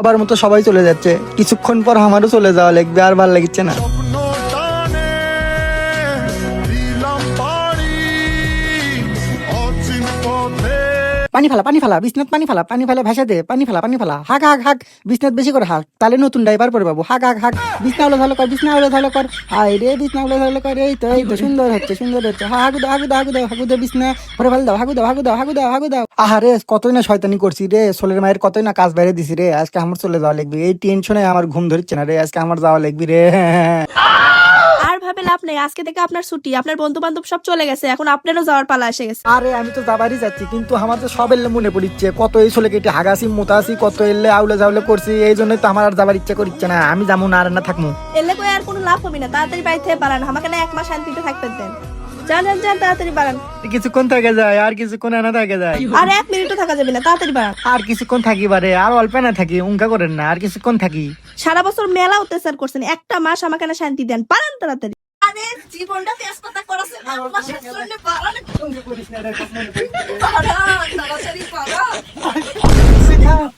আবার মতো সবাই চলে যাচ্ছে, কিছুক্ষণ পর আমারও চলে যাওয়া লাগবে, আর ভাল লাগছে না। পানি ফেলা, পানি ফেলা, বিছনাত পানি ফেলা, পানি ফেলা ভাসা দে, পানি ফেলা, পানি ফেলা, হাক হাক হাক, বিছনাত বেশি করে হাক, তাহলে নতুন ড্রাইভার পরে পাবো। হাক হাক হাক, বিছনা হলো ভালো কর, বিছনা হলো ভালো কর, হাই রে বিছনা হলো ভালো কর, এই তো সুন্দর হচ্ছে, সুন্দর হচ্ছে। হাগু দাও, হাগু দাও, হাগু দাও, হাগু দাও, বিছনা ভরে ফেল দাও, হাগু দাও, হাগু দাও, হাগু দাও, হাগু দাও। আহারে কতই না শয়তানি করছি রে, সোলের মায়ের কতই না কাজ বাইরে দিছি রে, আজকে আমার চলে যাওয়া লাগবে, এই টেনশনে আমার ঘুম ধরছে না রে, আজকে আমার যাওয়া লাগবে রে। আর ভাবে লাভ নেই, আজকে থেকে আপনার ছুটি, আপনার বন্ধু বান্ধব সব চলে গেছে, এখন আপনারও যাওয়ার পালা এসে গেছে। আরে আমি তো যাবারই যাচ্ছি, কিন্তু আমার তো সব এলে মনে পড়িচ্ছে, কত এই ছোলে কেটে হাগাছি মোতাছি, কত এলে আউলে যাউলে করছি, এই জন্যই তো আমার আর যাবার ইচ্ছা করছে না, আমি যাবো না, আর না থাকবো। এলে কই আর কোনো লাভ হবে না, তাড়াতাড়ি বাড়ি থেকে পালান, আমাকে না 1 মাস শান্তিতে থাকতে দেন। যান যান যান, তাড়াতাড়ি বাড়ান। কিছুক্ষণ থেকে যায়, আর কিছুক্ষণ এনা থেকে যায়, আর 1 মিনিটও থাকা যাবে না, তাড়াতাড়ি বাড়ান। আর কিছুক্ষণ থাকি বারে, আর অল্প না থাকি, উঙ্কা করেন না, আর কিছুক্ষণ থাকি। সারা বছর মেলা অত্যাচার করছেন, 1টা মাস আমাকে না শান্তি দেন, পালান তাড়াতাড়ি। আরে জীবনটা তেজপাতা করেছে, আমার শাশুড়ি পালান, তাড়াতাড়ি পালান।